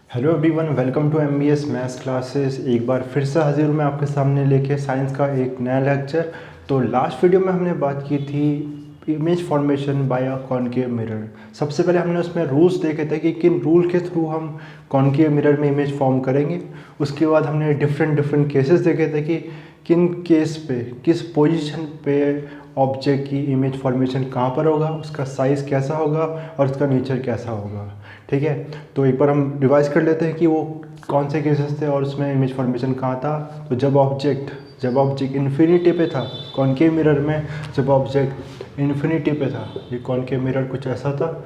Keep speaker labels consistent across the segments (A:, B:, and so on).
A: Hello everyone, welcome to MBS maths classes. एक बार फिर से हाजिर हूँ मैं आपके सामने लेके साइंस का एक नया लेक्चर। तो लास्ट वीडियो में हमने बात की थी image formation by a concave mirror. सबसे पहले हमने उसमें रूल्स देखे थे कि किन रूल के थ्रू हम कॉनकेव मिरर में इमेज फॉर्म करेंगे। उसके बाद हमने डिफरेंट केसेस देखे थे कि किन केस पे किस पोजीशन पे ऑब्जेक्ट की इमेज फॉर्मेशन कहाँ पर होगा, उसका साइज़ कैसा होगा और उसका नेचर कैसा होगा। ठीक है, तो एक बार हम रिवाइज कर लेते हैं कि वो कौन से केसेस थे और उसमें इमेज फॉर्मेशन कहाँ था। तो जब ऑब्जेक्ट इन्फिनिटी पे था कॉनकेव मिरर में, जब ऑब्जेक्ट इन्फिनिटी पे था, ये कॉनकेव मिरर कुछ ऐसा था।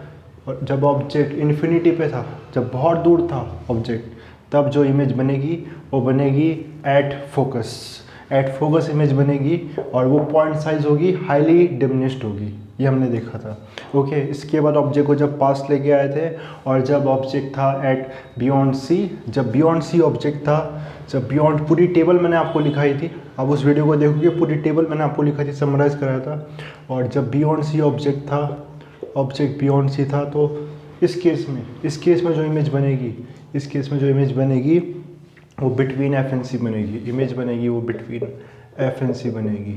A: और जब ऑब्जेक्ट इन्फिनिटी पे था, जब बहुत दूर था ऑब्जेक्ट, तब जो इमेज बनेगी वो बनेगी एट फोकस इमेज बनेगी और वो पॉइंट साइज होगी हाईली डिमिनिश्ड होगी। ये हमने देखा था। ओके, इसके बाद ऑब्जेक्ट को जब पास लेके आए थे और जब ऑब्जेक्ट था एट बियॉन्ड सी, जब बियॉन्ड सी ऑब्जेक्ट था, जब बियॉन्ड पूरी टेबल मैंने आपको लिखाई थी, आप उस वीडियो को देखोगे पूरी टेबल मैंने आपको लिखाई थी, समराइज़ कराया था। और जब beyond C object beyond C था, तो इस केस में जो इमेज बनेगी वो बिटवीन एफ एन सी बनेगी। इमेज बनेगी वो बिटवीन एफ एन सी बनेगी।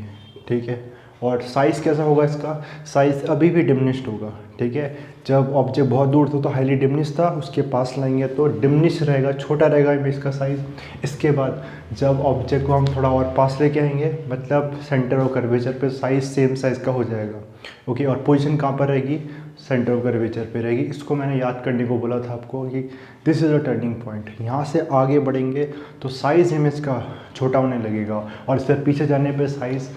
A: ठीक है, और साइज़ कैसा होगा इसका? साइज़ अभी भी डिमिनिश्ड होगा। ठीक है, जब ऑब्जेक्ट बहुत दूर था तो हाईली डिमिनिश था, उसके पास लाएंगे तो डिमिनिश रहेगा, छोटा रहेगा इमेज का साइज़। इसके बाद जब ऑब्जेक्ट को हम थोड़ा और पास लेके आएंगे, मतलब सेंटर ऑफ कर्वेचर पे साइज़ सेम साइज़ का हो जाएगा। ओके, और पोजीशन कहाँ पर रहेगी? सेंटर ऑफ कर्वेचर पे रहेगी। इसको मैंने याद करने को बोला था आपको कि this is a turning point. यहाँ से आगे बढ़ेंगे तो साइज़ इमेज का छोटा होने लगेगा और इससे पीछे जाने पे साइज़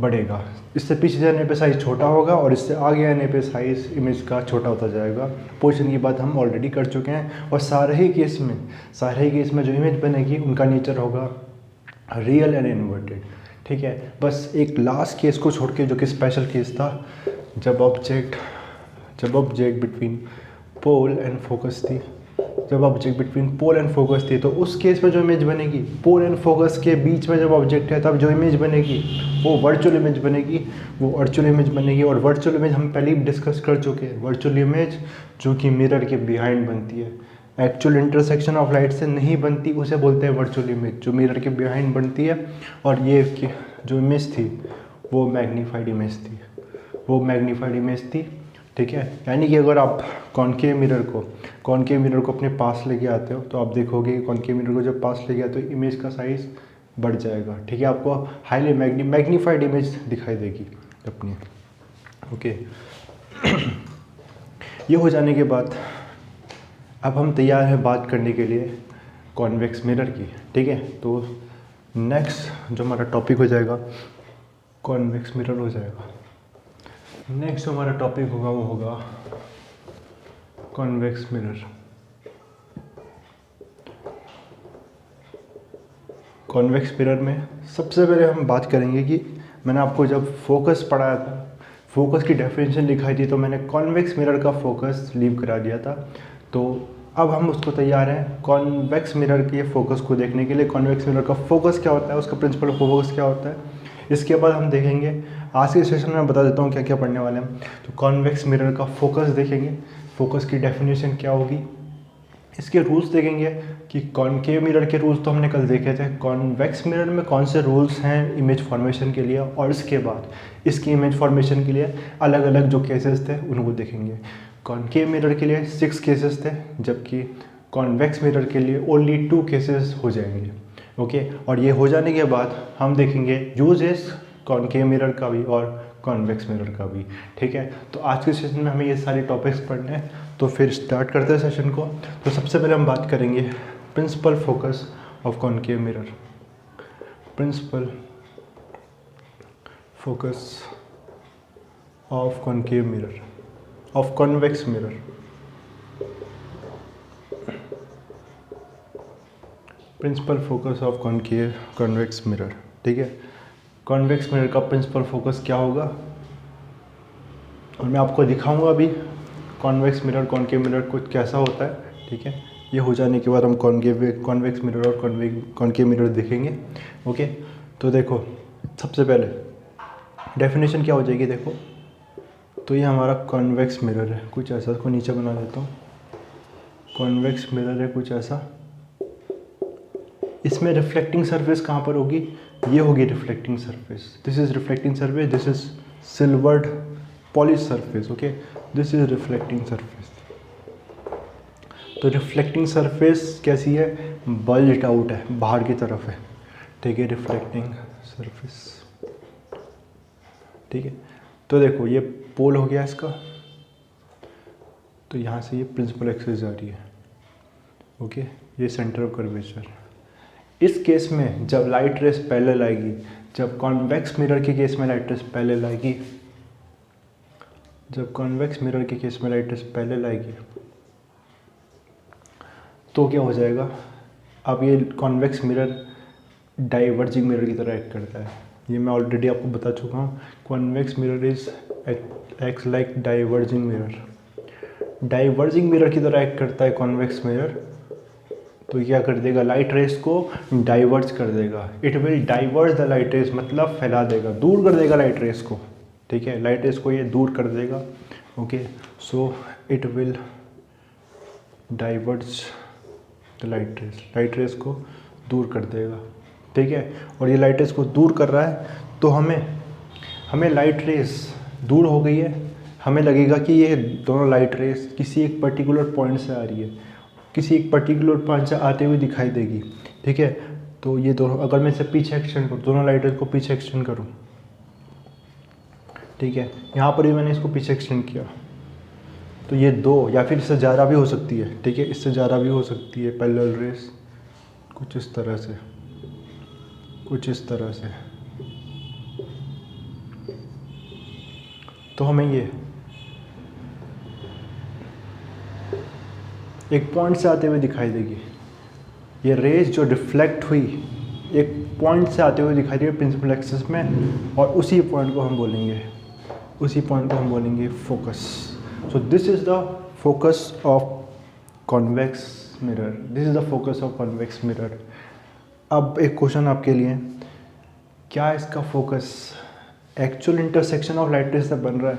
A: बढ़ेगा। इससे पीछे जाने पे साइज़ छोटा होगा और इससे आगे आने पे साइज़ इमेज का छोटा होता जाएगा। पोजीशन की बात हम ऑलरेडी कर चुके हैं। और सारे ही केस में जो इमेज बनेगी उनका नेचर होगा रियल एंड इन्वर्टेड। ठीक है, बस एक लास्ट केस को छोड़ के जो कि स्पेशल केस था, जब object between pole and focus थी, तो उस केस में जो इमेज बनेगी, पोल एंड फोकस के बीच में जब ऑब्जेक्ट है तब जो इमेज बनेगी वो वर्चुअल इमेज बनेगी। और वर्चुअल इमेज हम पहले ही डिस्कस कर चुके हैं। वर्चुअल इमेज जो कि मिरर के बिहाइंड बनती है, एक्चुअल इंटरसेक्शन ऑफ लाइट से नहीं बनती, उसे बोलते हैं वर्चुअल इमेज, जो मिरर के बिहाइंड बनती है। और ये जो इमेज थी वो मैग्नीफाइड इमेज थी। ठीक है, यानी कि अगर आप कॉनकेव मिरर को अपने पास लेके आते हो तो आप देखोगे कि कॉनकेव मिरर को जब पास लेके आते हो इमेज का साइज़ बढ़ जाएगा। ठीक है, आपको हाईली मैग्नीफाइड इमेज दिखाई देगी अपनी। ओके ये हो जाने के बाद अब हम तैयार हैं बात करने के लिए कॉन्वेक्स मिरर की। ठीक है, तो नेक्स्ट जो हमारा टॉपिक हो जाएगा कॉन्वेक्स मिरर हो जाएगा। नेक्स्ट जो हमारा टॉपिक होगा वो होगा कॉन्वेक्स मिरर। कॉन्वेक्स मिरर में सबसे पहले हम बात करेंगे कि मैंने आपको जब फोकस पढ़ाया था, फोकस की डेफिनेशन लिखाई थी, तो मैंने कॉन्वेक्स मिरर का फोकस लीव करा दिया था। तो अब हम उसको तैयार हैं कॉन्वेक्स मिरर के फोकस को देखने के लिए। कॉन्वेक्स मिरर का फोकस क्या होता है, उसका प्रिंसिपल फोकस क्या होता है, इसके बाद हम देखेंगे। आज के सेशन में मैं बता देता हूँ क्या क्या पढ़ने वाले हैं। तो कॉन्वेक्स मिरर का फोकस देखेंगे, फोकस की डेफिनेशन क्या होगी, इसके रूल्स देखेंगे कि कॉनकेव मिरर के रूल्स तो हमने कल देखे थे, कॉन्वेक्स मिरर में कौन से रूल्स हैं इमेज फॉर्मेशन के लिए, और इसके बाद इसकी इमेज फॉर्मेशन के लिए अलग अलग जो केसेस थे उनको देखेंगे। कॉनकेव मिरर के लिए 6 केसेस थे, जबकि कॉन्वेक्स मिरर के लिए ओनली 2 केसेस हो जाएंगे। ओके, और ये हो जाने के बाद हम देखेंगे यूजेस कॉनकेव मिरर का भी और कॉन्वेक्स मिरर का भी। ठीक है, तो आज के सेशन में हमें ये सारे टॉपिक्स पढ़ने हैं, तो फिर स्टार्ट करते हैं सेशन को। तो सबसे पहले हम बात करेंगे principal focus of concave mirror. Principal focus of concave mirror, of convex mirror. Principal focus of convex mirror. ठीक है, कॉन्वेक्स मिरर का प्रिंसिपल फोकस क्या होगा, और मैं आपको दिखाऊंगा अभी कॉन्वेक्स मिरर कॉनकेव मिरर कुछ कैसा होता है। ठीक है, ये हो जाने के बाद हम कॉन्वेक्स मिरर और कॉनकेव मिरर देखेंगे। ओके, तो देखो सबसे पहले डेफिनेशन क्या हो जाएगी, देखो तो ये हमारा कॉन्वेक्स मिरर है, कुछ ऐसा, इसको नीचे बना देता हूँ। कॉन्वेक्स मिरर है कुछ ऐसा। इसमें रिफ्लेक्टिंग सरफेस कहाँ पर होगी? ये होगी reflecting surface. This is reflecting surface, this is silvered polish surface. Okay, this is reflecting surface. तो रिफ्लेक्टिंग सरफेस कैसी है? बल्ज्ड आउट है, बाहर की तरफ है। ठीक है, रिफ्लेक्टिंग सरफेस। ठीक है, तो देखो ये पोल हो गया इसका, तो यहाँ से ये प्रिंसिपल एक्सिस जा रही है। ओके, ये सेंटर ऑफ कर्वेचर। इस केस में जब लाइट रेस पैरेलल आएगी, जब कॉन्वेक्स मिरर के केस में लाइट रेस पैरेलल आएगी, जब कॉन्वेक्स मिरर के केस में लाइट रेस पैरेलल आएगी, तो क्या हो जाएगा? अब ये कॉन्वेक्स मिरर डाइवर्जिंग मिरर की तरह एक्ट करता है। ये मैं ऑलरेडी आपको बता चुका हूँ। Convex mirror is acts like diverging mirror. Diverging mirror की तरह एक्ट करता है कॉन्वेक्स मिरर। तो क्या कर देगा? लाइट रेस को डाइवर्ज कर देगा। It will diverge the light rays, मतलब फैला देगा, दूर कर देगा लाइट रेस को। ठीक है, लाइट रेस को ये दूर कर देगा। Okay, so it will diverge the light rays को दूर कर देगा। ठीक है, और ये लाइट रेस को दूर कर रहा है, तो हमें लाइट रेस दूर हो गई है, हमें लगेगा कि ये दोनों लाइट रेस किसी एक पर्टिकुलर पॉइंट से आ रही है, किसी एक पर्टिकुलर पॉइंट से आते हुए दिखाई देगी। ठीक है, तो ये दोनों, अगर मैं इसे पीछे एक्सटेंड करूँ, दोनों लाइट रेस को पीछे एक्सटेंड करूँ, ठीक है, यहाँ पर भी मैंने इसको पीछे एक्सटेंड किया, तो ये दो, या फिर इससे ज़्यादा भी हो सकती है। ठीक है, इससे ज़्यादा भी हो सकती है पैरेलल रेस, कुछ इस तरह से, कुछ इस तरह से। तो हमें ये एक पॉइंट से आते हुए दिखाई देगी। ये रेज जो रिफ्लेक्ट हुई एक पॉइंट से आते हुए दिखाई देगी प्रिंसिपल एक्सिस में, और उसी पॉइंट को हम बोलेंगे focus. So this is the focus of convex mirror, this is the focus of convex mirror. अब एक क्वेश्चन आपके लिए, क्या इसका focus actual intersection of light rays से बन रहा है?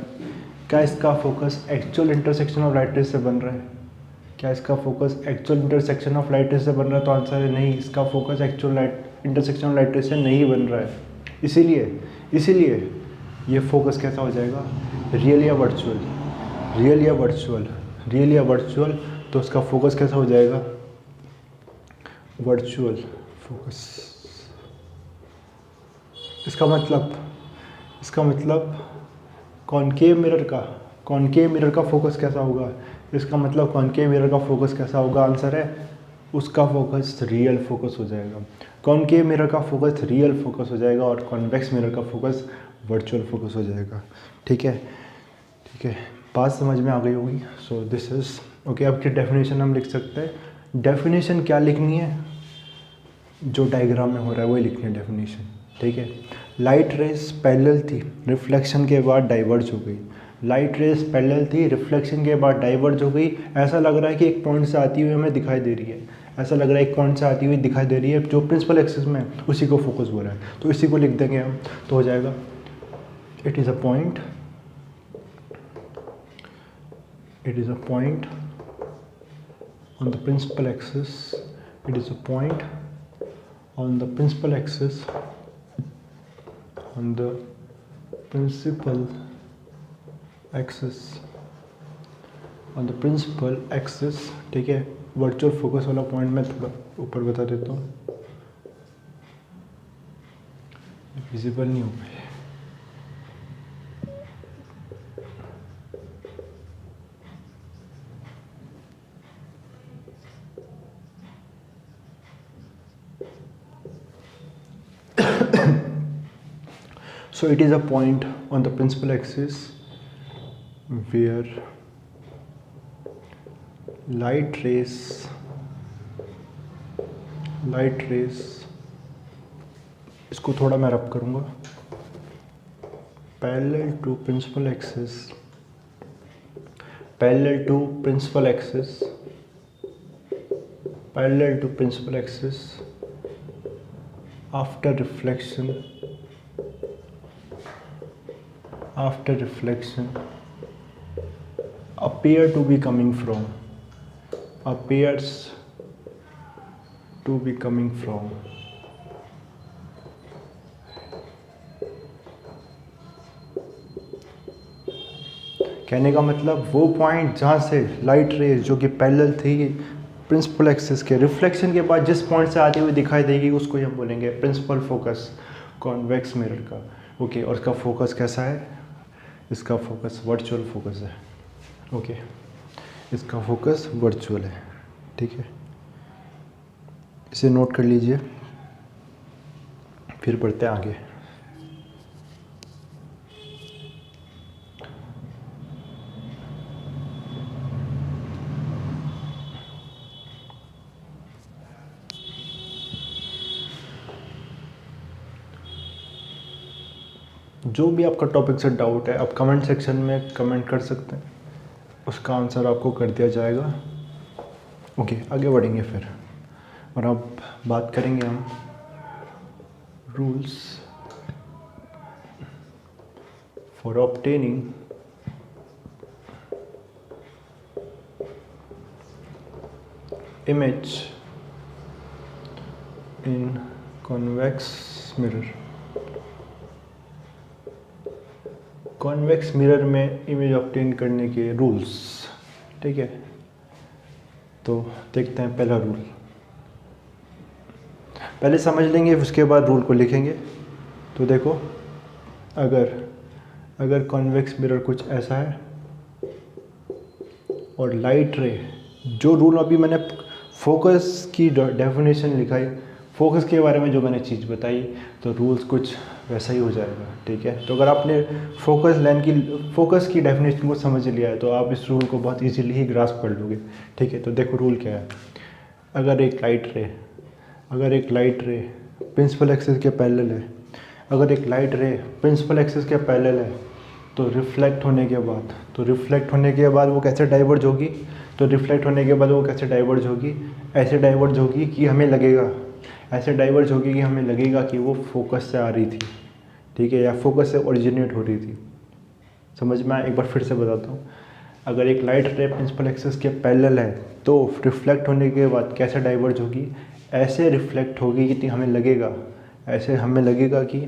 A: क्या इसका focus actual intersection of light rays से बन रहा है? क्या इसका focus actual intersection of light rays से बन रहा है? तो आंसर है नहीं, इसका focus actual intersection of light rays से नहीं बन रहा है। इसीलिए ये फोकस कैसा हो जाएगा? रियल या वर्चुअल, तो उसका फोकस कैसा हो जाएगा? Virtual focus. इसका मतलब कॉनकेव मिरर का फोकस कैसा होगा? इसका मतलब कॉनकेव मिरर का फोकस कैसा होगा? आंसर है उसका फोकस रियल फोकस हो जाएगा। कॉनकेव मिरर का फोकस रियल फोकस हो जाएगा और कॉन्वेक्स मिरर का फोकस वर्चुअल फोकस हो जाएगा। ठीक है, बात समझ में आ गई होगी। So this is okay. अब की डेफिनेशन हम लिख सकते हैं। डेफिनेशन क्या लिखनी है? जो डायग्राम में हो रहा है वही लिखनी है डेफिनेशन। ठीक है, लाइट रेस पैरेलल थी, रिफ्लेक्शन के बाद डाइवर्ज हो गई। लाइट रेस पैरेलल थी, रिफ्लेक्शन के बाद डाइवर्ज हो गई। ऐसा लग रहा है कि एक पॉइंट से आती हुई हमें दिखाई दे रही है, जो प्रिंसिपल एक्सिस में है, उसी को फोकस बोल रहा है। तो इसी को लिख देंगे हम, तो हो जाएगा it is a point on the principal axis, it is a point on the principal axis, ठीक है। वर्चुअल फोकस वाला पॉइंट मैं थोड़ा ऊपर बता देता हूँ, विजिबल नहीं हो पाए। So it is a point on the principal axis where light rays इसको थोड़ा मैं रब करूँगा, parallel to principal axis after reflection appear to be coming from appears to be coming from। कहने का मतलब वो पॉइंट जहाँ से लाइट रेज जो कि पैरेलल थी प्रिंसिपल एक्सिस के, रिफ्लेक्शन के बाद जिस पॉइंट से आती हुई दिखाई देगी उसको ही हम बोलेंगे प्रिंसिपल फोकस कॉन्वेक्स मिरर का। ओके, और इसका फोकस कैसा है? इसका फोकस वर्चुअल फोकस है। ओके, इसका फोकस वर्चुअल है। ठीक है, इसे नोट कर लीजिए, फिर बढ़ते हैं आगे। जो भी आपका टॉपिक से डाउट है आप कमेंट सेक्शन में कमेंट कर सकते हैं, उसका आंसर आपको कर दिया जाएगा। ओके, आगे बढ़ेंगे फिर, और अब बात करेंगे हम rules for obtaining image in convex mirror. Convex mirror में इमेज ऑब्टेन करने के रूल्स। ठीक है, तो देखते हैं पहला रूल, पहले समझ लेंगे उसके बाद रूल को लिखेंगे। तो देखो, अगर कॉन्वेक्स मिरर कुछ ऐसा है और लाइट रे, जो रूल अभी मैंने फोकस की डेफिनेशन लिखाई, फोकस के बारे में जो मैंने चीज़ बताई, तो रूल्स कुछ वैसा ही हो जाएगा। ठीक है, तो अगर आपने फोकस की डेफिनेशन को समझ लिया है तो आप इस रूल को बहुत इजीली ही ग्रास्प कर लोगे। ठीक है, तो देखो रूल क्या है। अगर एक लाइट रे प्रिंसिपल एक्सिस के पैरेलल है, तो रिफ्लेक्ट होने के बाद वो कैसे डाइवर्ज होगी? ऐसे डाइवर्ज होगी कि हमें लगेगा कि वो फोकस से आ रही थी। ठीक है, या फोकस से ओरिजिनेट हो रही थी। समझ में आया? एक बार फिर से बताता हूँ। अगर एक लाइट रे प्रिंसिपल एक्सिस के पैरेलल है तो रिफ्लेक्ट होने के बाद कैसे डाइवर्ज होगी? ऐसे रिफ्लेक्ट होगी कि हमें लगेगा कि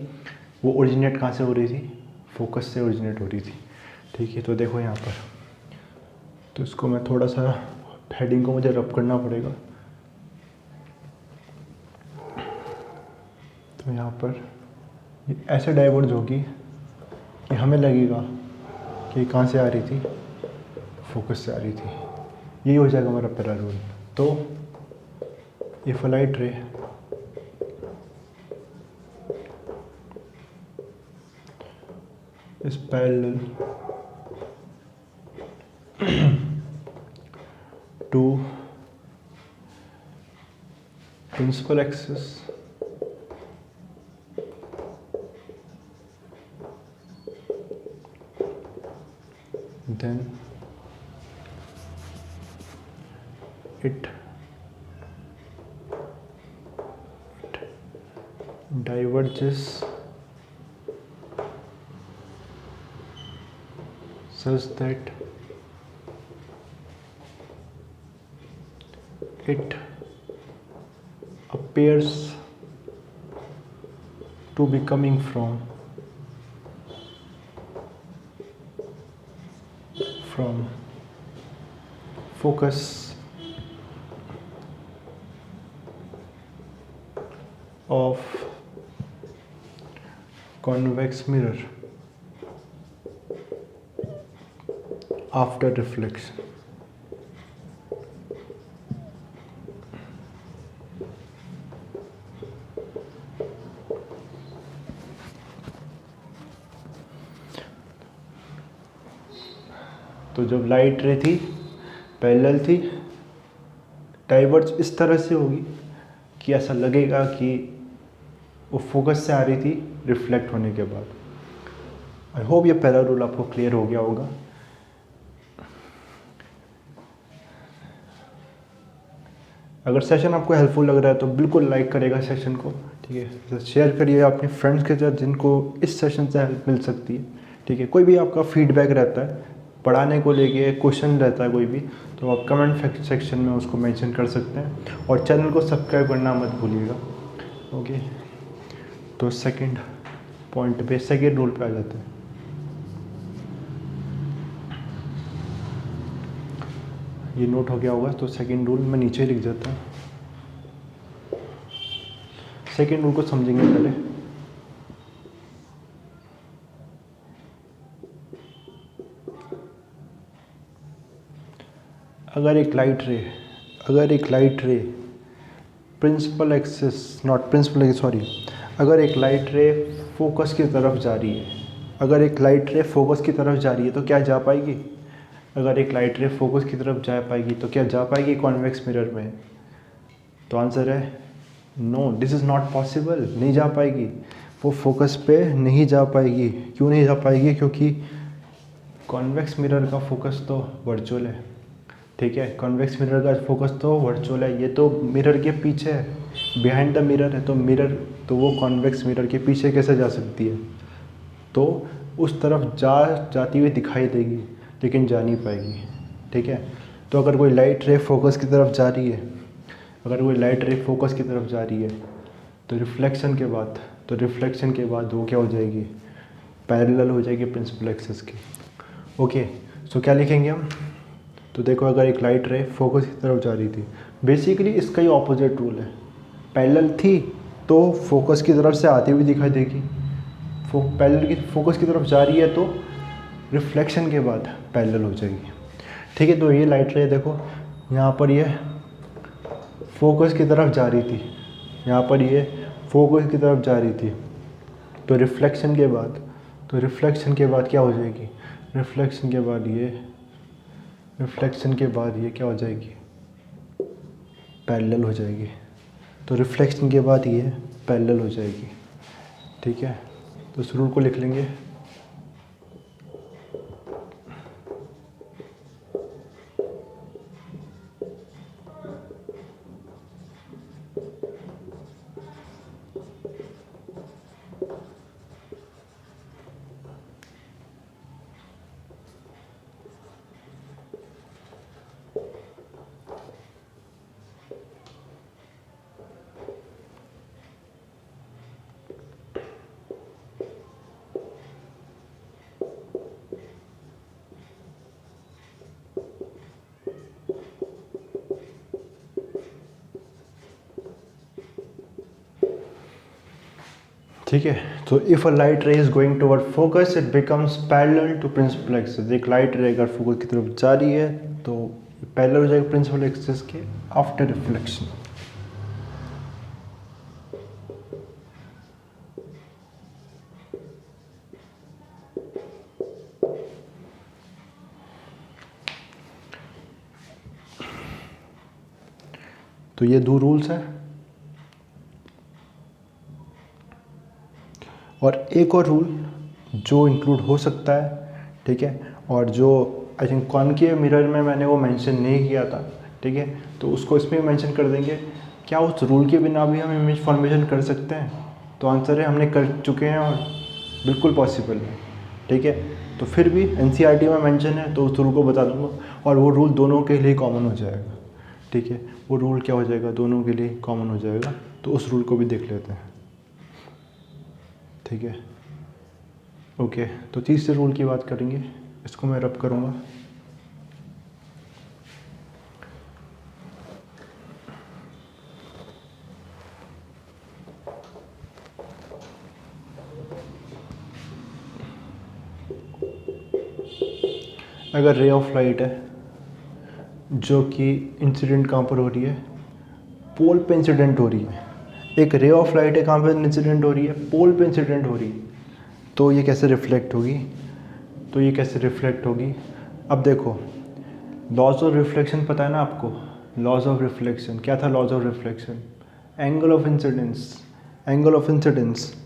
A: वो ओरिजिनेट कहाँ से हो रही थी? फोकस से ओरिजिनेट हो रही थी। ठीक है, तो देखो यहाँ पर, तो इसको मैं थोड़ा सा हेडिंग को मुझे रब करना पड़ेगा। तो यहाँ पर ऐसे डाइवर्ज होगी कि हमें लगेगा कि कहाँ से आ रही थी? फोकस से आ रही थी। यही हो जाएगा हमारा पहला रूल। तो इफ अ लाइट रे is parallel to principal axis then it diverges such that it appears to be coming from focus of convex mirror after reflection। तो जब लाइट रे थी, पैरेलल थी, डाइवर्ज इस तरह से होगी कि ऐसा लगेगा कि वो फोकस से आ रही थी रिफ्लेक्ट होने के बाद। आई होप ये पहला रूल आपको क्लियर हो गया होगा। अगर सेशन आपको हेल्पफुल लग रहा है तो बिल्कुल लाइक करेगा सेशन को। ठीक है, शेयर करिए अपने फ्रेंड्स के साथ जिनको इस सेशन से हेल्प मिल सकती है। ठीक है, कोई भी आपका फीडबैक रहता है पढ़ाने को लेके, क्वेश्चन रहता है कोई भी, तो आप कमेंट सेक्शन में उसको मेंशन कर सकते हैं और चैनल को सब्सक्राइब करना मत भूलिएगा। ओके, तो सेकंड पॉइंट पे, सेकंड रूल पे आ जाते हैं। ये नोट हो गया होगा, तो सेकंड रूल मैं नीचे लिख देता हूँ। सेकंड रूल को समझेंगे पहले। अगर एक light ray principal axis not principal sorry अगर एक लाइट रे फोकस की तरफ जा रही है, अगर एक लाइट रे फोकस की तरफ जा रही है तो क्या जा पाएगी? अगर एक लाइट रे फोकस की तरफ जा पाएगी तो क्या जा पाएगी कॉन्वेक्स मिरर में? तो आंसर है no, this is not possible, नहीं जा पाएगी। वो फोकस पे नहीं जा पाएगी। क्यों नहीं जा पाएगी? क्योंकि कॉन्वेक्स मिरर का फोकस तो वर्चुअल है, ठीक है। कॉन्वेक्स मिरर का फोकस तो वर्चुअल है, ये तो मिरर के पीछे है, बिहाइंड द मिरर है। तो मिरर तो वो कॉन्वेक्स मिरर के पीछे कैसे जा सकती है? तो उस तरफ जाती हुई दिखाई देगी लेकिन जा नहीं पाएगी, ठीक है। तो अगर कोई लाइट रे फोकस की तरफ जा रही है, तो रिफ्लेक्शन के बाद वो क्या हो जाएगी? पैरेलल हो जाएगी प्रिंसिपल एक्सिस की। ओके, सो क्या लिखेंगे हम? तो देखो, अगर एक लाइट रे फोकस की तरफ जा रही थी, बेसिकली इसका ही ऑपोजिट रूल है। पैरेलल थी तो फोकस की तरफ से आती हुई दिखाई देगी, फोकस की तरफ जा रही है तो रिफ्लेक्शन के बाद पैरेलल हो जाएगी, ठीक है। तो ये लाइट रे देखो, यहाँ पर ये फोकस की तरफ जा रही थी, तो रिफ्लेक्शन के बाद क्या हो जाएगी? रिफ्लेक्शन के बाद ये क्या हो जाएगी? पैरेलल हो जाएगी। तो रिफ्लेक्शन के बाद ये पैरेलल हो जाएगी, ठीक है। तो इस रूल को लिख लेंगे। ठीक है, तो if a light ray is going toward focus it becomes parallel to principal axis. एक लाइट रे अगर फोकस की तरफ जा रही है तो पैरेलल हो जाएगा प्रिंसिपल एक्सिस के आफ्टर रिफ्लेक्शन। तो ये दो रूल्स हैं। और एक और रूल जो इंक्लूड हो सकता है, ठीक है, और जो आई थिंक कॉनकेव मिरर में मैंने वो मेंशन नहीं किया था, ठीक है, तो उसको इसमें मेंशन कर देंगे। क्या उस रूल के बिना भी हम इमेज फॉर्मेशन कर सकते हैं? तो आंसर है हमने कर चुके हैं और बिल्कुल पॉसिबल है, ठीक है। तो फिर भी एनसीईआरटी में मेंशन है तो उस रूल को बता दूंगा, और वो रूल दोनों के लिए कॉमन हो जाएगा, ठीक है। वो रूल क्या हो जाएगा? दोनों के लिए कॉमन हो जाएगा। तो उस रूल को भी देख लेते हैं, ठीक है। ओके, तो तीसरे रूल की बात करेंगे, इसको मैं रब करूँगा। अगर रे ऑफ लाइट है जो कि इंसिडेंट कहाँ पर हो रही है? पोल पे इंसिडेंट हो रही है। एक रे ऑफ लाइट है, कहाँ पे इंसिडेंट हो रही है? पोल पे इंसिडेंट हो रही है। तो ये कैसे रिफ्लेक्ट होगी? अब देखो, लॉज ऑफ रिफ्लेक्शन पता है ना आपको? लॉज ऑफ रिफ्लेक्शन क्या था? Laws of reflection, angle of incidence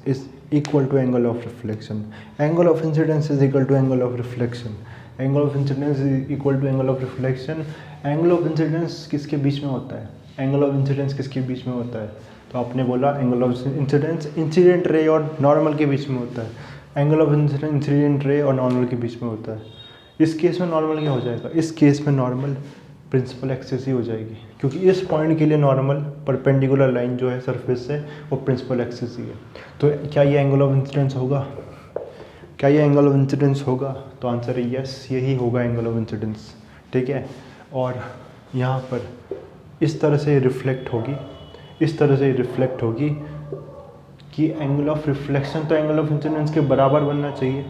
A: is equal to angle of reflection. Angle of incidence is equal to angle of reflection. Angle of incidence is equal to angle of reflection. Angle of incidence किसके बीच में होता है? तो आपने बोला angle of incidence incident ray और normal के बीच में होता है। एंगल ऑफ इंसिडेंट रे और नॉर्मल के बीच में होता है। इस केस में नॉर्मल क्या हो जाएगा? इस केस में नॉर्मल प्रिंसिपल एक्सिस ही हो जाएगी, क्योंकि इस पॉइंट के लिए नॉर्मल परपेंडिकुलर लाइन जो है सरफेस से वो प्रिंसिपल एक्सिस ही है। तो क्या ये एंगल ऑफ इंसिडेंस होगा? क्या ये एंगल ऑफ इंसिडेंस होगा? तो आंसर है यस, यही होगा एंगल ऑफ इंसिडेंस। ठीक है, और यहाँ पर इस तरह से रिफ्लेक्ट होगी, इस तरह से रिफ्लेक्ट होगी कि एंगल ऑफ रिफ्लेक्शन तो एंगल ऑफ इंसिडेंस के बराबर बनना चाहिए,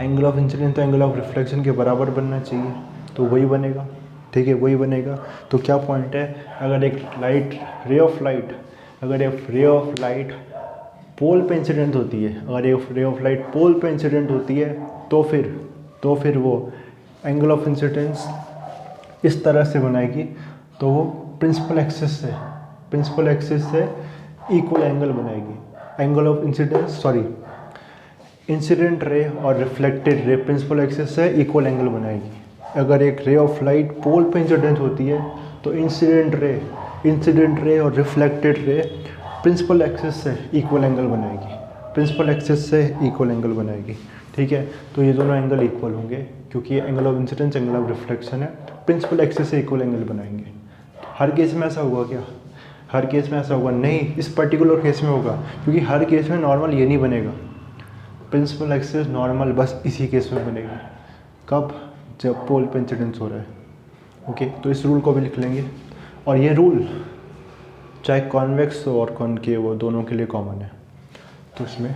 A: एंगल ऑफ इंसिडेंस तो एंगल ऑफ रिफ्लेक्शन के बराबर बनना चाहिए, तो वही बनेगा। ठीक है, वही बनेगा। तो क्या पॉइंट है, अगर एक लाइट रे ऑफ लाइट, अगर एक रे ऑफ लाइट पोल पे इंसिडेंट होती है, अगर एक रे ऑफ लाइट पोल पे इंसिडेंट होती है, तो फिर वो एंगल ऑफ इंसिडेंस इस तरह से बनाएगी, तो वो प्रिंसिपल एक्सिस से इक्वल एंगल बनाएगी। Angle of incidence incident ray और रिफ्लेक्टेड रे प्रिंसिपल एक्सिस से इक्वल एंगल बनाएगी। अगर एक रे ऑफ लाइट पोल पे इंसिडेंट होती है तो इंसिडेंट रे और रिफ्लेक्टेड रे प्रिंसिपल एक्सिस से इक्वल एंगल बनाएगी। ठीक है, तो ये दोनों एंगल इक्वल होंगे, क्योंकि ये angle of incidence angle of reflection है, प्रिंसिपल एक्सिस से इक्वल एंगल बनाएंगे। हर केस में ऐसा होगा क्या? हर केस में ऐसा होगा नहीं, इस पर्टिकुलर केस में होगा, क्योंकि हर केस में नॉर्मल ये नहीं बनेगा, प्रिंसिपल एक्सिस नॉर्मल बस इसी केस में बनेगी। कब? जब पोल पे इंसिडेंस हो रहा है। ओके, तो इस रूल को भी लिख लेंगे, और ये रूल चाहे कॉन्वेक्स और कॉनकेव वो दोनों के लिए कॉमन है। तो इसमें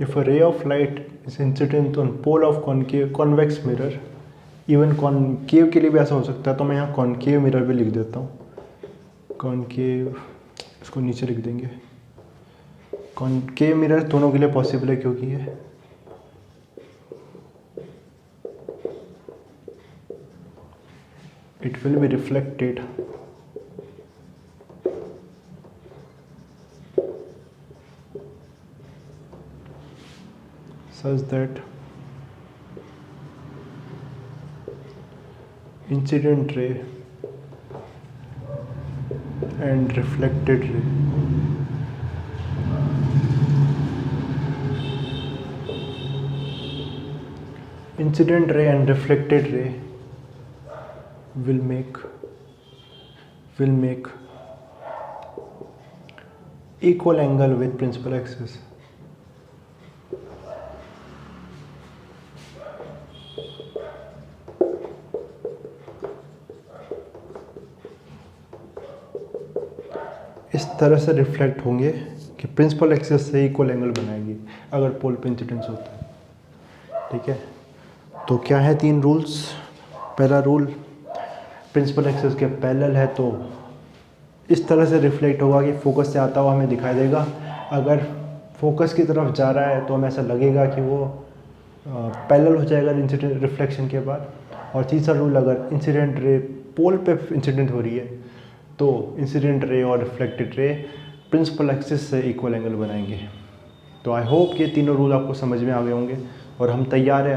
A: if a ray of light is incident on pole of convex mirror, even concave के लिए भी ऐसा हो सकता है, तो मैं यहाँ कॉनकेव मिरर भी लिख देता हूँ। कॉनकेव, इसको नीचे लिख देंगे। कॉनकेव मिरर दोनों के लिए पॉसिबल है, क्योंकि ये it will be reflected such that incident ray and reflected ray will make equal angle with principal axis. इस तरह से रिफ्लेक्ट होंगे कि प्रिंसिपल एक्सिस से इक्वल एंगल बनाएगी अगर पोल पे इंसिडेंस होता है। ठीक है, तो क्या है 3 रूल्स। पहला रूल, प्रिंसिपल एक्सिस के पैरेलल है तो इस तरह से रिफ्लेक्ट होगा कि फोकस से आता हुआ हमें दिखाई देगा। अगर फोकस की तरफ जा रहा है तो हमें ऐसा लगेगा कि वो पैरेलल हो जाएगा इंसिडेंट रिफ्लेक्शन के बाद। और तीसरा रूल, अगर इंसिडेंट रे पोल पे इंसिडेंट हो रही है तो इंसिडेंट रे और रिफ्लेक्टेड रे प्रिंसिपल एक्सिस से इक्वल एंगल बनाएंगे। तो आई होप ये तीनों रूल आपको समझ में आ गए होंगे, और हम तैयार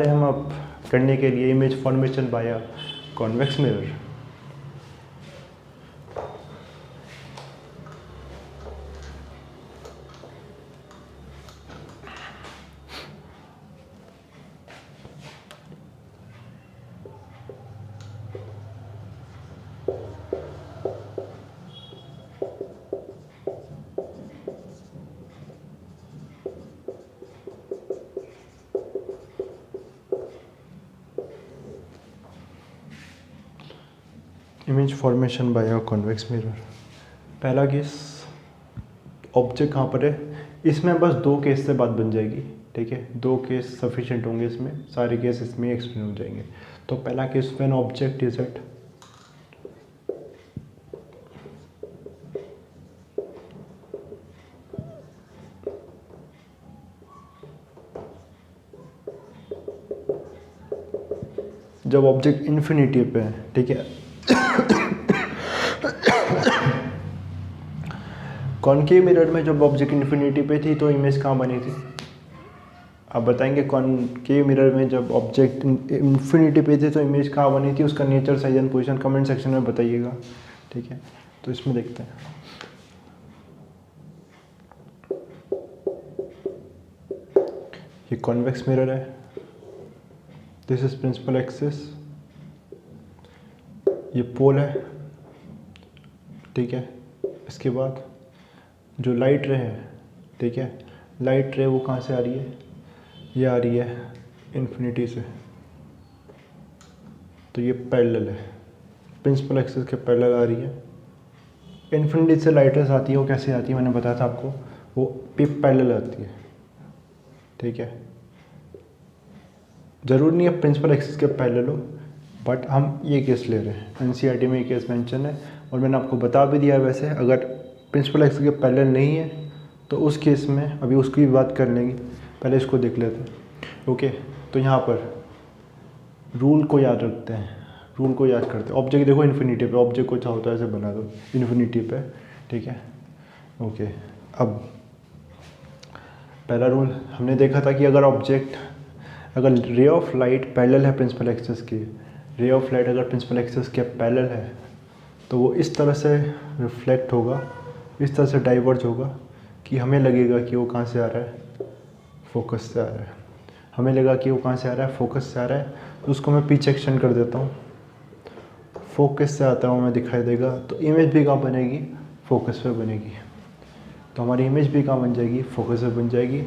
A: हैं हम अब करने के लिए image formation by a convex mirror. Image formation by a convex mirror. पहला केस, ऑब्जेक्ट कहाँ पर है, इसमें बस 2 केस से बात बन जाएगी। ठीक है, 2 केस सफिशिएंट होंगे, इसमें सारे केस इसमें एक्सप्लेन हो जाएंगे। तो पहला case, when object is at जब ऑब्जेक्ट इन्फिनिटी पे है, ठीक है, कॉनकेव मिरर में जब ऑब्जेक्ट इन्फिनिटी पे थी तो इमेज कहाँ बनी थी? आप बताएंगे कॉनकेव मिरर में जब ऑब्जेक्ट इन्फिनिटी पे थे तो इमेज कहाँ बनी थी, उसका nature, size and position comment section में बताइएगा, ठीक है। तो इसमें देखते हैं, ये कॉन्वेक्स मिरर है, दिस इज प्रिंसिपल एक्सिस, ये पोल है, ठीक है। इसके बाद जो लाइट रे है, ठीक है, लाइट रे वो कहाँ से आ रही है? ये आ रही है इन्फिनिटी से, तो ये पैरेलल है, प्रिंसिपल एक्सिस के पैरेलल आ रही है। इन्फिनिटी से लाइट रेस आती है, वो कैसे आती है मैंने बताया था आपको, वो पैरेलल आती है, ठीक है। ज़रूरी नहीं है प्रिंसिपल एक्सिस के पैरेलल हो, बट हम ये केस ले रहे हैं, एनसीईआरटी में ये केस मेंशन है और मैंने आपको बता भी दिया है। वैसे अगर प्रिंसिपल एक्सिस के पैरेलल नहीं है तो उस केस में अभी उसकी भी बात कर लेंगे, पहले इसको देख लेते हैं, ओके। तो यहाँ पर रूल को याद रखते हैं, रूल को याद करते हैं। ऑब्जेक्ट देखो इन्फिनिटी पे, ऑब्जेक्ट को चाहो तो ऐसे बना दो इन्फिनिटी पे, ठीक है, ओके। अब पहला रूल हमने देखा था कि अगर रे ऑफ लाइट पैरेलल है प्रिंसिपल एक्सिस की, रे ऑफ लाइट अगर प्रिंसिपल एक्सिस के पैरेलल है तो वो इस तरह से रिफ्लेक्ट होगा, इस तरह से डाइवर्ज होगा कि हमें लगेगा कि वो कहाँ से आ रहा है? फोकस से आ रहा है। हमें लगा कि वो कहाँ से आ रहा है? फोकस से आ रहा है। तो उसको मैं पीछे एक्सटेंड कर देता हूँ, फोकस से आता हूँ मैं, दिखाई देगा। तो इमेज भी कहाँ बनेगी? फोकस पे बनेगी। तो हमारी इमेज भी कहाँ बन जाएगी? फोकस पे बन जाएगी।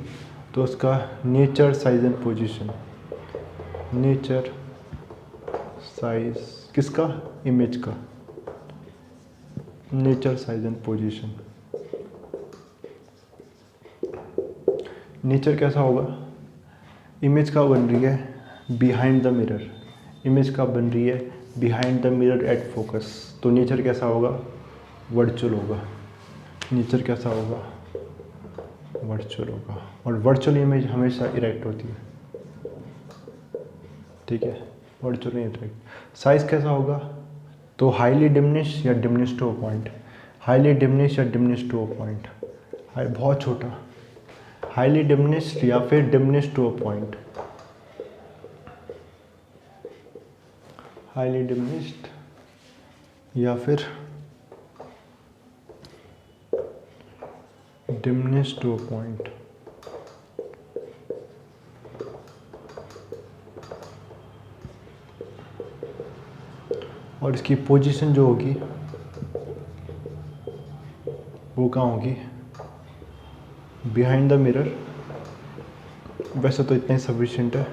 A: तो उसका nature, size and position, nature, size किसका? इमेज का, nature, size and position. Nature कैसा होगा? इमेज का बन रही है बिहाइंड द मिरर, इमेज का बन रही है behind the mirror at focus. तो नेचर कैसा होगा? वर्चुअल होगा। नेचर कैसा होगा? वर्चुअल होगा। और वर्चुअल इमेज हमेशा इरेक्ट होती है, ठीक है, वर्चुअल इरेक्ट। साइज कैसा होगा? तो हाईली डिमिनिश या diminish to a point, highly diminish या डिमिनिश टू अ पॉइंट, बहुत छोटा, हाईली डिमिनिश्ड या फिर diminish to a point, highly diminished या फिर डिमिनिश टू अ पॉइंट। और इसकी पोजीशन जो होगी वो कहाँ होगी? Behind the mirror. वैसे तो इतना ही सफिशिएंट है,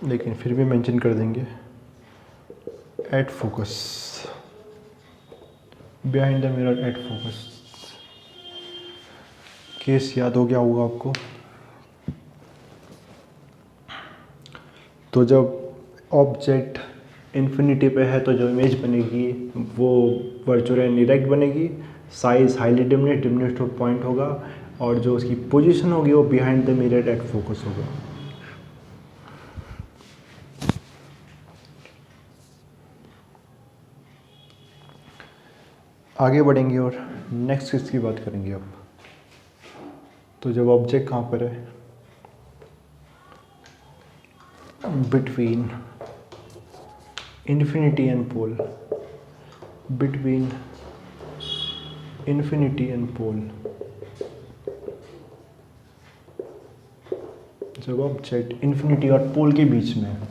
A: लेकिन फिर भी मेंशन कर देंगे at focus, behind the mirror at focus. Case याद हो गया होगा आपको। तो जब ऑब्जेक्ट इन्फिनिटी पे है तो जो इमेज बनेगी वो वर्चुअल एंड इरेक्ट बनेगी, size highly diminish, diminish two point होगा, और जो उसकी पोजीशन होगी वो behind the mirror at focus होगा। आगे बढ़ेंगे और नेक्स्ट चीज़ की बात करेंगे अब। तो जब ऑब्जेक्ट कहाँ पर है? Between infinity and pole, between infinity and pole. जब ऑब्जेक्ट इन्फिनिटी और पोल के बीच में है।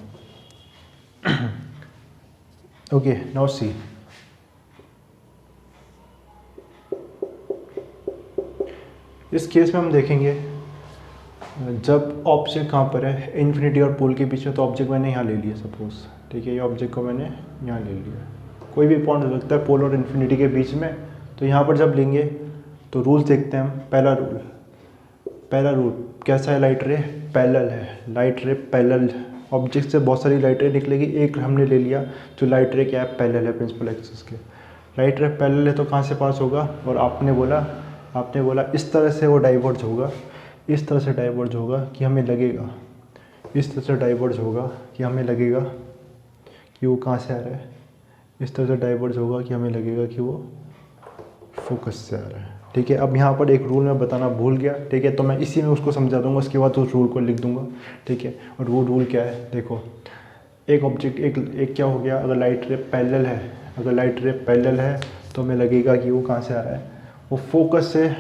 A: ओके, नाउ सी, इस केस में हम देखेंगे जब ऑब्जेक्ट कहाँ पर है? इन्फिनिटी और पोल के बीच में। तो ऑब्जेक्ट मैंने यहाँ ले लिया सपोज, ठीक है, ये ऑब्जेक्ट को मैंने यहाँ ले लिया। कोई भी पॉइंट हो सकता है पोल और इन्फिनिटी के बीच में। तो यहाँ पर जब लेंगे तो रूल्स देखते हैं हम। पहला रूल कैसा है? लाइट रे पैरेलल है, लाइट रे पैरेलल। ऑब्जेक्ट से बहुत सारी लाइट रे निकलेगी, एक हमने ले लिया जो लाइट रे क्या है? पैरेलल है प्रिंसिपल एक्सिस के। लाइट रे पैरेलल है तो कहाँ से पास होगा? और आपने बोला इस तरह से वो डाइवर्ज होगा, इस तरह से डाइवर्ज होगा कि हमें लगेगा इस तरह से डाइवर्ज होगा कि हमें लगेगा कि वो कहाँ से आ रहा है, इस तरह से डाइवर्ज होगा कि हमें लगेगा कि वो फोकस से आ रहा है। ठीक है, अब यहाँ पर एक रूल मैं बताना भूल गया। ठीक है, तो मैं इसी में उसको समझा दूंगा, उसके बाद उस रूल को लिख दूंगा। ठीक है, और वो रूल क्या है, देखो एक ऑब्जेक्ट एक क्या हो गया, अगर लाइट रे पैरेलल है, अगर लाइट रे पैरेलल है तो हमें लगेगा कि वो कहाँ से आ रहा है, वो फोकस से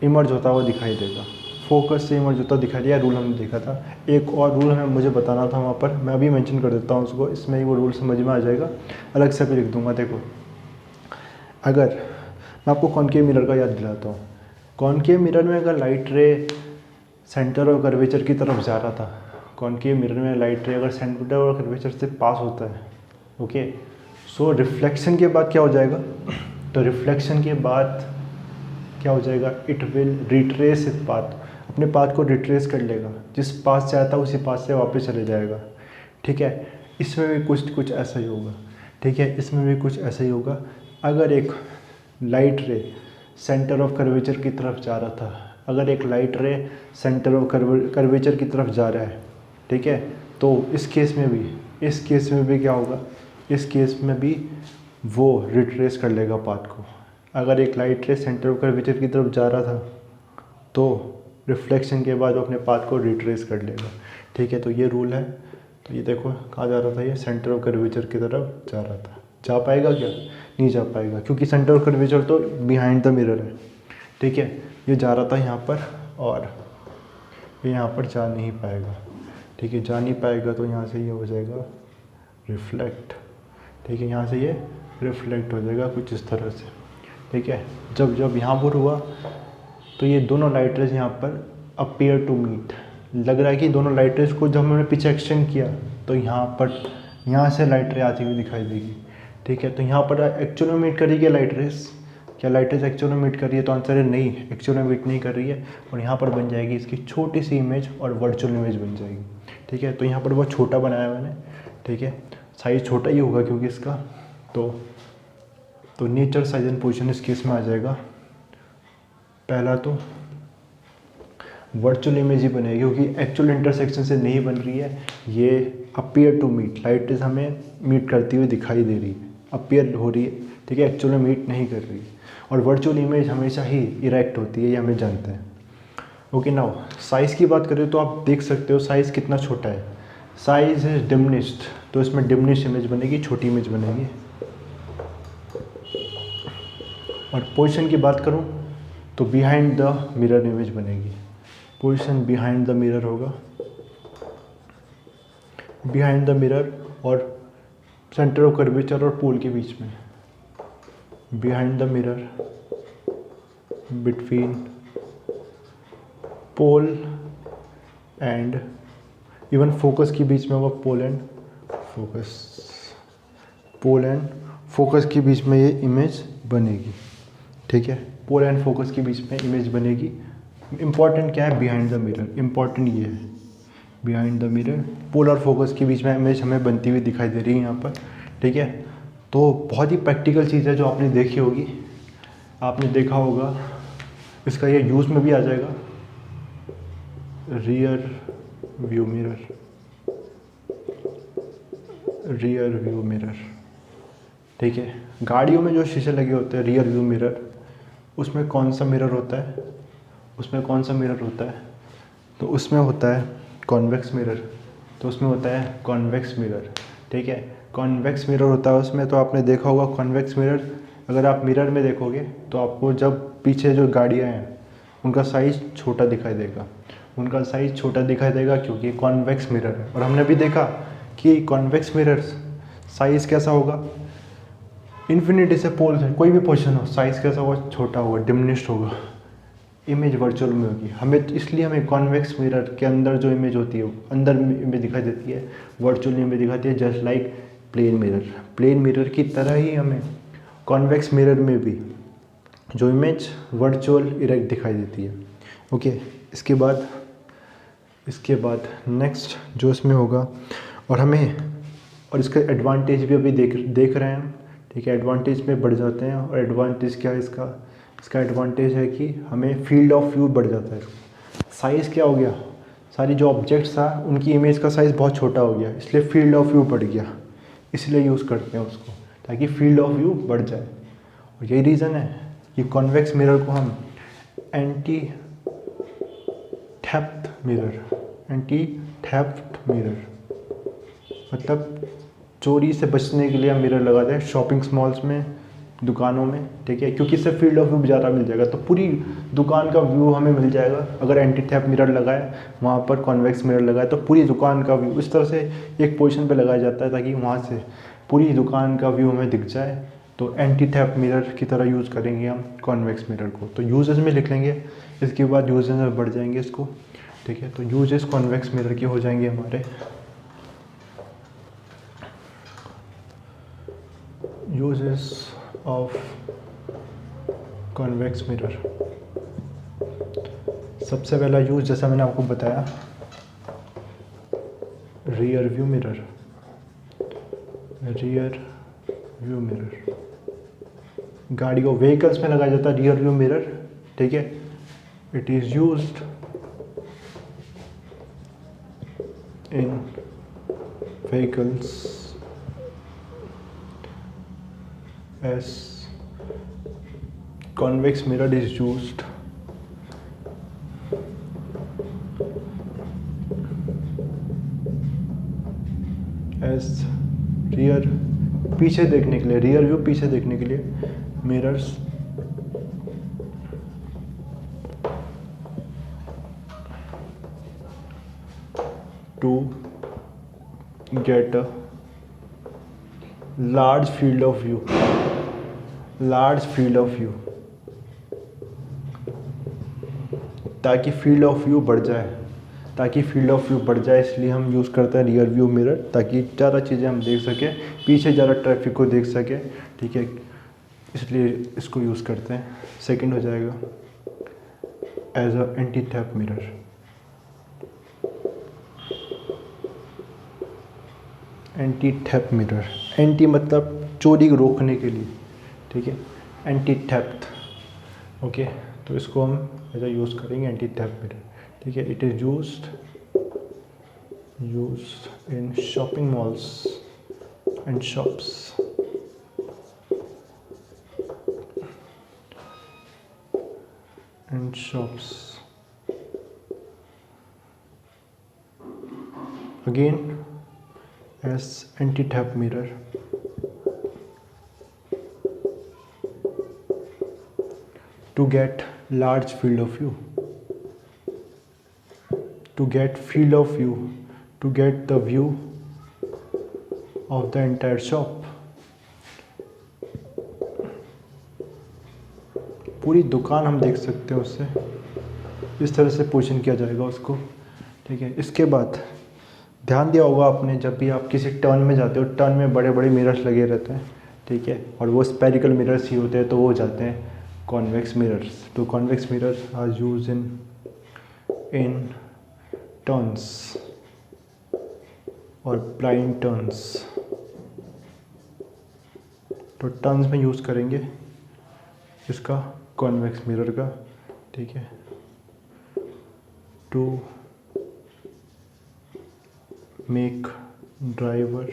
A: इमर्ज होता हुआ दिखाई देगा, फोकस से इमर्ज होता दिखाई दिया। रूल हमने देखा था। एक और रूल हमें मुझे बताना था वहाँ पर, मैं अभी मेंशन कर देता हूँ उसको, इसमें ही वो रूल समझ में आ जाएगा, अलग से भी लिख दूंगा। देखो अगर मैं आपको कॉनकेव मिरर का याद दिलाता हूँ, कॉनकेव मिरर में अगर लाइट रे सेंटर और कर्वेचर की तरफ जा रहा था, कॉनकेव मिरर में लाइट रे अगर सेंटर और कर्वेचर से पास होता है, ओके, सो रिफ्लेक्शन के बाद क्या हो जाएगा, तो रिफ्लेक्शन के बाद क्या हो जाएगा, it will retrace it path, अपने पाथ को रिट्रेस कर लेगा, जिस पाथ से आता है उसी पाथ से वापस चले जाएगा। ठीक है, इसमें भी कुछ ऐसा ही होगा। ठीक है, इसमें भी कुछ ऐसा ही होगा। अगर एक लाइट रे सेंटर ऑफ कर्वेचर की तरफ जा रहा था, अगर एक लाइट रे सेंटर ऑफ कर्वेचर की तरफ जा रहा है, ठीक है, तो इस केस में भी क्या होगा, इस केस में भी वो रिट्रेस कर लेगा पाथ को। अगर एक लाइट रे सेंटर ऑफ कर्वेचर की तरफ जा रहा था तो रिफ्लेक्शन के बाद वो अपने पाथ को रिट्रेस कर लेगा। ठीक है, तो ये रूल है। तो ये देखो कहाँ जा रहा था, ये सेंटर ऑफ कर्वेचर की तरफ जा रहा था। जा पाएगा क्या, नहीं जा पाएगा, क्योंकि सेंटर ऑफ कर्वेचर तो बिहाइंड द मिरर है। ठीक है, ये जा रहा था यहाँ पर और ये यहाँ पर जा नहीं पाएगा। ठीक है, जा नहीं पाएगा तो यहाँ से ये हो जाएगा रिफ्लेक्ट। ठीक है, यहाँ से ये रिफ्लेक्ट हो जाएगा कुछ इस तरह से। ठीक है, जब यहाँ पर हुआ तो ये दोनों लाइट रेज यहाँ पर अपीयर टू मीट, लग रहा है कि दोनों लाइट रेज को जब हमने पीछे एक्सटेंड किया तो यहाँ से लाइट रे आती हुई दिखाई देगी। ठीक है, तो यहाँ पर एक्चुअल में मीट करेगी लाइट रेज, क्या लाइट रेज एक्चुअल में मीट कर रही है, तो आंसर है नहीं, एक्चुअल में मीट नहीं कर रही है। और यहाँ पर बन जाएगी इसकी छोटी सी इमेज और वर्चुअल इमेज बन जाएगी। ठीक है, तो यहाँ पर बहुत छोटा बनाया मैंने। ठीक है, साइज़ छोटा ही होगा क्योंकि इसका तो नेचर साइज एंड पोजीशन इस केस में आ जाएगा। पहला तो वर्चुअल इमेज ही बनेगी क्योंकि एक्चुअल इंटरसेक्शन से नहीं बन रही है, ये appear to meet, light rays हमें मीट करती हुई दिखाई दे रही है, अपीयर हो रही है। ठीक है, एक्चुअल में मीट नहीं कर रही है। और वर्चुअल इमेज हमेशा ही इरेक्ट होती है, ये हमें जानते हैं। ओके, नाउ साइज़ की बात करें तो आप देख सकते हो साइज़ कितना छोटा है, साइज इज डिमिनिश्ड, तो इसमें डिमिनिश्ड इमेज बनेगी, छोटी इमेज बनेगी। और पोजीशन की बात करूं तो बिहाइंड द मिरर इमेज बनेगी, पोजीशन बिहाइंड द मिरर होगा, बिहाइंड द मिरर और सेंटर ऑफ कर्वेचर और पोल के बीच में, behind the mirror between pole and even focus के बीच में होगा, पोल एंड फोकस के बीच में ये इमेज बनेगी। ठीक है, पोल एंड फोकस के बीच में इमेज बनेगी। इम्पॉर्टेंट क्या है, बिहाइंड द मिरर, इम्पॉर्टेंट ये है बिहाइंड द मिरर, पोल और फोकस के बीच में इमेज हमें बनती हुई दिखाई दे रही है यहाँ पर। ठीक है, तो बहुत ही प्रैक्टिकल चीज़ है जो आपने देखी होगी, आपने देखा होगा, इसका ये यूज़ में भी आ जाएगा, रियर व्यू मिरर। ठीक है, गाड़ियों में जो शीशे लगे होते हैं रियर व्यू मिरर, उसमें कौन सा मिरर होता है, तो उसमें होता है कॉन्वेक्स मिरर। ठीक है, कॉन्वेक्स मिरर होता है उसमें। तो आपने देखा होगा कॉन्वेक्स मिरर, अगर आप मिरर में देखोगे तो आपको जब पीछे जो गाड़ियाँ हैं उनका साइज़ छोटा दिखाई देगा, क्योंकि कॉन्वेक्स मिरर है। और हमने भी देखा कि कॉन्वेक्स मिरर साइज़ कैसा होगा, इन्फिनिटी से पोल से कोई भी पोजीशन हो, साइज़ कैसा होगा, छोटा होगा, डिमिनिश्ड होगा, इमेज वर्चुअल में होगी। इसलिए हमें कॉन्वेक्स मिरर के अंदर जो इमेज होती है, अंदर इमेज दिखाई देती है, वर्चुअल इमेज दिखाती है, जस्ट लाइक प्लेन मिरर की तरह ही हमें कॉन्वेक्स मिरर में भी जो इमेज वर्चुअल इरेक्ट दिखाई देती है। ओके, इसके बाद नेक्स्ट जो इसमें होगा, और इसका एडवांटेज भी अभी देख रहे हैं हम। ठीक है, एडवांटेज में बढ़ जाते हैं। और एडवांटेज क्या है इसका एडवांटेज है कि हमें फील्ड ऑफ व्यू बढ़ जाता है। साइज़ क्या हो गया, सारी जो ऑब्जेक्ट्स था उनकी इमेज का साइज़ बहुत छोटा हो गया, इसलिए फील्ड ऑफ व्यू बढ़ गया, इसलिए यूज़ करते हैं उसको ताकि फील्ड ऑफ व्यू बढ़ जाए। और यही रीज़न है कि कॉन्वेक्स मिरर को हम एंटी थेफ्ट मिरर मतलब चोरी से बचने के लिए हम मिरर लगाते हैं शॉपिंग मॉल्स में, दुकानों में, ठीक है, क्योंकि इससे फील्ड ऑफ व्यू ज़्यादा मिल जाएगा, तो पूरी दुकान का व्यू हमें मिल जाएगा। अगर एंटी थेफ्ट मिरर लगाए, वहाँ पर कॉन्वेक्स मिरर लगाए, तो पूरी दुकान का व्यू इस तरह से एक पोजीशन पे लगाया जाता है ताकि वहाँ से पूरी दुकान का व्यू हमें दिख जाए। तो एंटी थेफ्ट मिरर की तरह यूज़ करेंगे हम कॉन्वेक्स मिरर को। तो यूजेस में लिख लेंगे, इसके बाद यूजेस में बढ़ जाएंगे इसको, ठीक है। तो यूजेस कॉन्वेक्स मिरर के हो जाएंगे हमारे। यूजेस ऑफ कॉन्वेक्स मिरर, सबसे पहला यूज जैसा मैंने आपको बताया, रियर व्यू मिरर। गाड़ी को व्हीकल्स में लगाया जाता है रियर व्यू मिरर, ठीक है। It is used in vehicles as convex mirror is used as rear, पीछे देखने के लिए, रियर व्यू पीछे देखने के लिए, mirrors to get a large field of view, ताकि फील्ड ऑफ व्यू बढ़ जाए, इसलिए हम यूज़ करते हैं रियर व्यू मिरर, ताकि ज़्यादा चीज़ें हम देख सकें, पीछे ज़्यादा ट्रैफिक को देख सकें, ठीक है, इसलिए इसको यूज़ करते हैं। सेकंड हो जाएगा as a anti theft mirror. Anti theft mirror, anti मतलब चोरी रोकने के लिए, ठीक है, एंटी थेफ्ट, ओके। तो इसको हम ऐसा यूज़ करेंगे एंटी थेफ्ट मिरर, ठीक है। It is used in shopping malls and shops, again as anti theft mirror to get large field of view, to get the view of the entire shop, पूरी दुकान हम देख सकते हैं उससे, इस तरह से पोजीशन किया जाएगा उसको, ठीक है। इसके बाद ध्यान दिया होगा आपने, जब भी आप किसी टर्न में जाते हो, टर्न में बड़े बड़े मिरर्स लगे रहते हैं, ठीक है, और वो स्पेरिकल मिरर्स ही होते हैं, तो वो हो जाते हैं कॉन्वेक्स मिरर्स। तो convex mirrors are use in turns और ब्लाइंड टर्न्स। तो टर्न्स में यूज़ करेंगे इसका कॉन्वेक्स मिरर का, ठीक है, to make drivers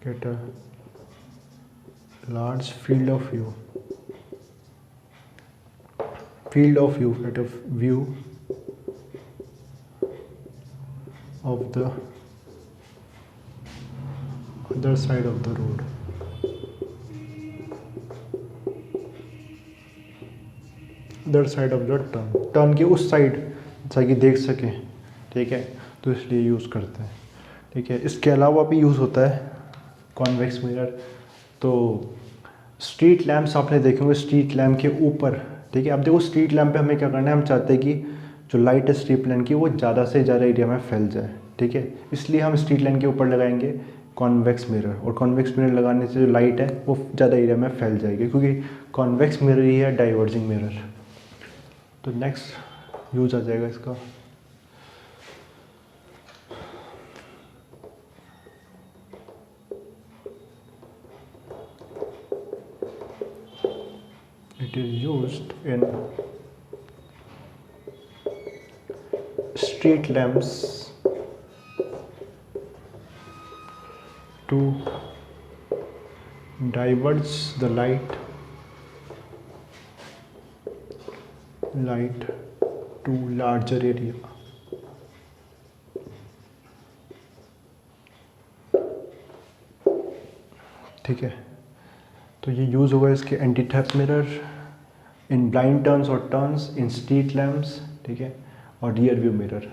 A: get a large field of view, at a view of the other side of the road, turn के उस साइड ताकि देख सकें, ठीक है, तो इसलिए यूज़ करते हैं, ठीक है। इसके अलावा भी यूज़ होता है कॉन्वेक्स मिरर। तो स्ट्रीट लैम्प्स आपने देखे होंगे, स्ट्रीट लैम्प के ऊपर, ठीक है। अब देखो स्ट्रीट लैम्प पे हमें क्या करना है, हम चाहते हैं कि जो लाइट है स्ट्रीट लैम्प की वो ज़्यादा से ज़्यादा एरिया में फैल जाए, ठीक है, इसलिए हम स्ट्रीट लैम्प के ऊपर लगाएंगे कॉन्वेक्स मिरर, और कॉन्वेक्स मिरर लगाने से जो लाइट है वो ज़्यादा एरिया में फैल जाएगी, क्योंकि कॉन्वेक्स मिरर ही है डाइवर्जिंग मिरर। तो नेक्स्ट यूज आ जाएगा इसका। It is used in street lamps to diverge the light to larger area। ठीक है, तो ये यूज़ होगा इसके एंटी थेफ्ट मिरर, इन ब्लाइंड टर्न्स और टर्न्स, इन स्ट्रीट लैम्प्स, ठीक है, और रियर व्यू मिरर।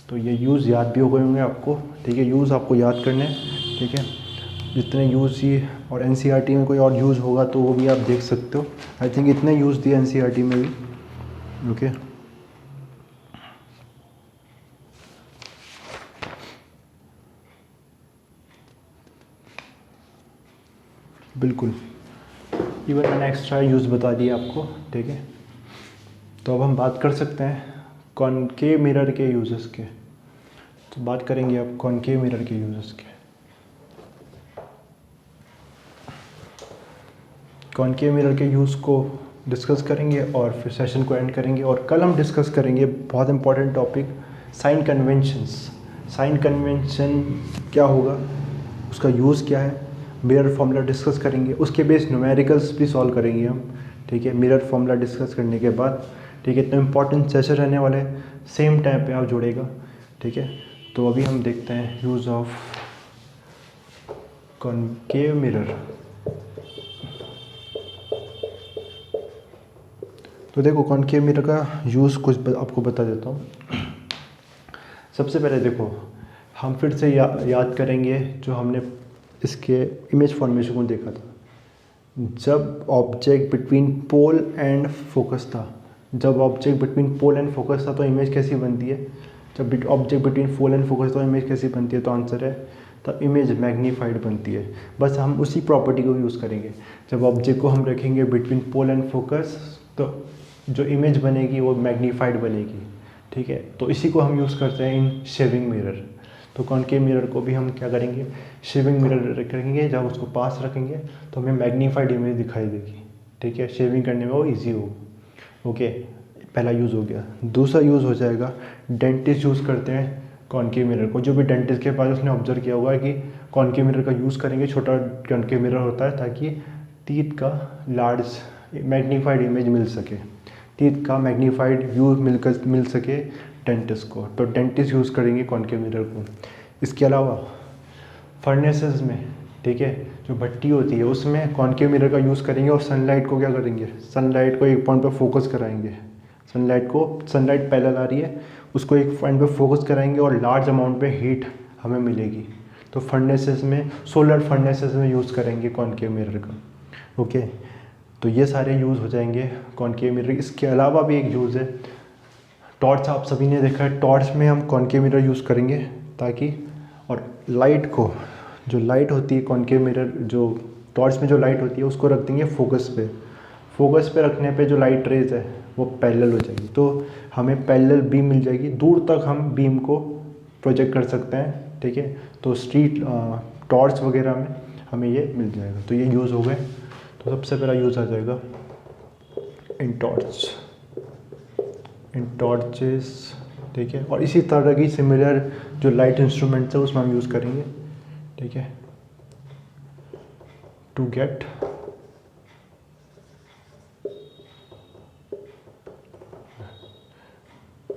A: तो ये यूज़ याद भी हो गए होंगे आपको, ठीक है, यूज़ आपको याद करने, ठीक है। जितने यूज़ ये और एनसीईआरटी में कोई और यूज़ होगा तो वो भी आप देख सकते हो। आई थिंक इतने यूज़ दिए एनसीईआरटी में भी। ओके, बिल्कुल, इवन मैंने एक्स्ट्रा यूज़ बता दिया आपको, ठीक है। तो अब हम बात कर सकते हैं कॉनकेव मिरर के यूजेस के। तो बात करेंगे अब कॉनकेव मिरर के यूजेस के। कॉनकेव मिरर के यूज़ को डिस्कस करेंगे और फिर सेशन को एंड करेंगे। और कल हम डिस्कस करेंगे बहुत important topic, sign conventions. Sign convention क्या होगा, उसका यूज़ क्या है, मिरर फॉर्मूला डिस्कस करेंगे, उसके बेस न्यूमेरिकल्स भी सॉल्व करेंगे हम, ठीक है, मिरर फॉर्मूला डिस्कस करने के बाद, ठीक है। इतना इंपॉर्टेंट सेशन रहने वाला है, सेम टाइम पे आप जुड़ेगा, ठीक है। तो अभी हम देखते हैं यूज़ ऑफ कॉनकेव मिरर। तो देखो कॉनकेव मिरर का यूज़ कुछ आपको बता देता हूँ। सबसे पहले देखो हम फिर से याद करेंगे जो हमने इसके इमेज फॉर्मेशन को देखा था। जब object between pole and focus था, जब object between pole and focus था तो इमेज कैसी बनती है, जब object between pole and focus तो इमेज कैसी बनती है, तो आंसर है तब इमेज मैग्नीफाइड बनती है। बस हम उसी प्रॉपर्टी को यूज़ करेंगे। जब ऑब्जेक्ट को हम रखेंगे बिटवीन पोल एंड फोकस तो जो इमेज बनेगी वो मैग्नीफाइड बनेगी, ठीक है। तो इसी को हम यूज़ करते हैं इन शेविंग मिरर। तो कॉनकेव मिरर को भी हम क्या करेंगे, शेविंग मिरर रखेंगे। जब उसको पास रखेंगे तो हमें मैग्नीफाइड इमेज दिखाई देगी, ठीक है, शेविंग करने में वो ईजी हो। ओके, पहला यूज़ हो गया। दूसरा यूज़ हो जाएगा, डेंटिस्ट यूज़ करते हैं कॉनकेव मिरर को। जो भी डेंटिस्ट के पास उसने ऑब्जर्व किया होगा कि कॉनकेव मिरर का यूज़ करेंगे, छोटा कॉनकेव मिरर होता है ताकि टीथ का लार्ज मैग्नीफाइड इमेज मिल सके, टीथ का मैग्नीफाइड व्यू मिल सके डेंटिस्ट को। तो डेंटिस्ट यूज़ करेंगे कॉनकेव मिरर को। इसके अलावा फर्नेसेस में, ठीक है, जो भट्टी होती है उसमें कॉनकेव मिरर का यूज़ करेंगे और सनलाइट को क्या करेंगे, सनलाइट को एक पॉइंट पर फोकस कराएंगे। सनलाइट पैरेलल आ रही है, उसको एक पॉइंट पर फोकस कराएंगे और लार्ज अमाउंट पे हीट हमें मिलेगी। तो फर्नेसेस में, सोलर फर्नेसेस में यूज़ करेंगे कॉनकेव मिरर का। ओके, तो ये सारे यूज़ हो जाएंगे कॉनकेव मिरर। इसके अलावा भी एक यूज़ है टॉर्च। आप सभी ने देखा है, टॉर्च में हम कॉनकेव मिरर यूज़ करेंगे ताकि, और लाइट को, जो लाइट होती है कॉनकेव मिरर, जो टॉर्च में जो लाइट होती है उसको रख देंगे फोकस पे रखने पे जो लाइट रेज है वो पैरेलल हो जाएगी। तो हमें पैरेलल बीम मिल जाएगी, दूर तक हम बीम को प्रोजेक्ट कर सकते हैं, ठीक है। तो स्ट्रीट टॉर्च वगैरह में हमें ये मिल जाएगा। तो ये यूज़ हो गए। तो सबसे पहला यूज़ आ जाएगा इन टॉर्चेस, ठीक है। और इसी तरह की सिमिलर जो लाइट इंस्ट्रूमेंट्स है उसमें हम यूज़ करेंगे, ठीक है, to get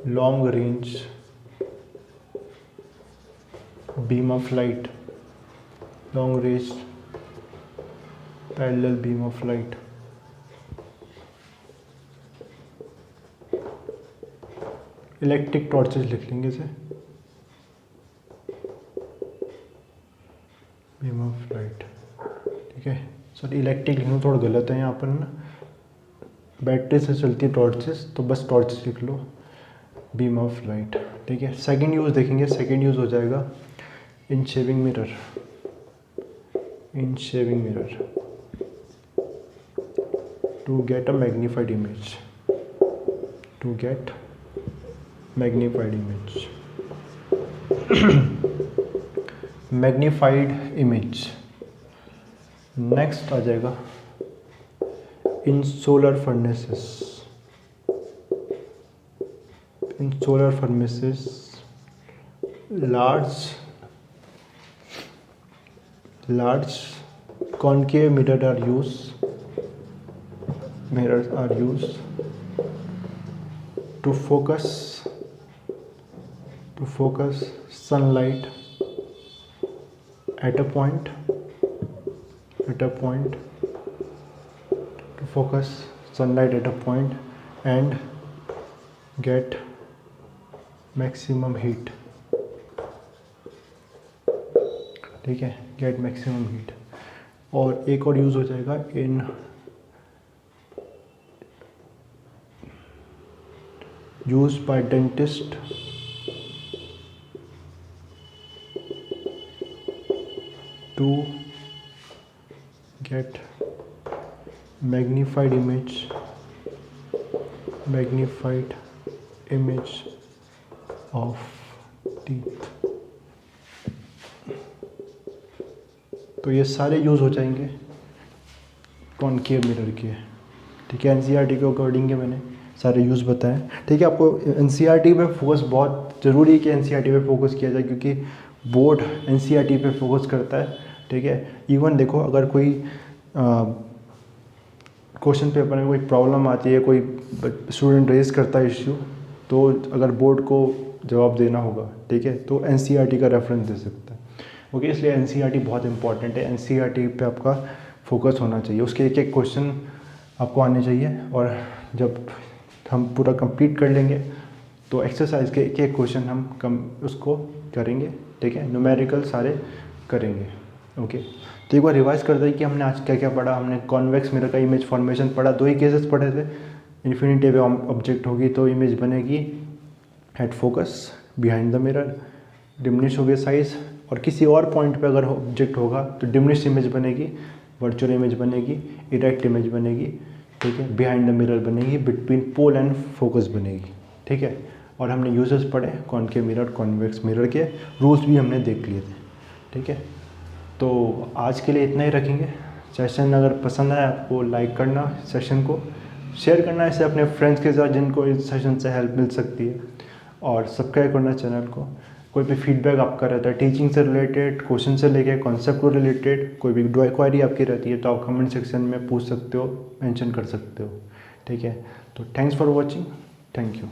A: long range beam of light, long range parallel beam of light. Electric torches लिख लेंगे इसे, बीम ऑफ लाइट, ठीक है। सॉरी, इलेक्ट्रिक लिखना थोड़ा गलत है यहाँ पर ना, बैटरी से चलती है टॉर्चेस, तो बस टॉर्चेस लिख लो, बीम ऑफ लाइट, ठीक है। सेकंड यूज़ देखेंगे, सेकंड यूज़ हो जाएगा in shaving mirror to get a magnified image, to get magnified image, magnified image. Next आ जाएगा in solar furnaces, in solar furnaces large concave mirrors are used to focus sunlight at a point and get maximum heat, ठीक है, get maximum heat. और एक और use हो जाएगा in use by dentist to get magnified image of teeth. तो ये सारे यूज़ हो जाएंगे कॉनकेव मिरर के, ठीक है। एनसीईआरटी के अकॉर्डिंग के मैंने सारे यूज़ बताएं, ठीक है। आपको एनसीईआरटी पे फोकस बहुत ज़रूरी है कि एनसीईआरटी पे फोकस किया जाए, क्योंकि बोर्ड एनसीईआरटी पे फोकस करता है, ठीक है। इवन देखो, अगर कोई क्वेश्चन पेपर में कोई प्रॉब्लम आती है, कोई स्टूडेंट रेज करता है इश्यू, तो अगर बोर्ड को जवाब देना होगा, ठीक है, तो एनसीईआरटी का रेफरेंस दे सकता है, ओके। इसलिए एनसीईआरटी बहुत इंपॉर्टेंट है, एनसीईआरटी पे आपका फोकस होना चाहिए, उसके एक एक क्वेश्चन आपको आने चाहिए। और जब हम पूरा कंप्लीट कर लेंगे तो एक्सरसाइज के एक एक क्वेश्चन हम उसको करेंगे, ठीक है, न्यूमेरिकल सारे करेंगे, ओके। तो एक बार रिवाइज कर दें कि हमने आज क्या क्या पढ़ा। हमने कॉन्वेक्स मिरर का इमेज फॉर्मेशन पढ़ा, 2 ही केसेस पढ़े थे। इन्फिनिटी वे ऑब्जेक्ट होगी तो इमेज बनेगी at focus behind the mirror, diminish हो गया साइज़, और किसी और पॉइंट पे अगर ऑब्जेक्ट होगा तो डिमिनिश इमेज बनेगी, वर्चुअल इमेज बनेगी, इरेक्ट इमेज बनेगी, ठीक है, बिहाइंड द मिरर बनेगी, बिटवीन पोल एंड फोकस बनेगी, ठीक है। और हमने यूजेस पढ़े कॉनकेव मिरर, कॉन्वेक्स मिरर के रूल्स भी हमने देख लिए थे, ठीक है। तो आज के लिए इतना ही रखेंगे। सेशन अगर पसंद आया आपको, लाइक करना, सेशन को शेयर करना ऐसे अपने फ्रेंड्स के साथ जिनको इस सेशन से हेल्प मिल सकती है, और सब्सक्राइब करना चैनल को। कोई भी फीडबैक आपका रहता है टीचिंग से रिलेटेड, क्वेश्चन से लेके कॉन्सेप्ट को रिलेटेड, कोई भी क्वायरी आपकी रहती है तो आप कमेंट सेक्शन में पूछ सकते हो, मेंशन कर सकते हो, ठीक है। तो thanks for watching, thank you.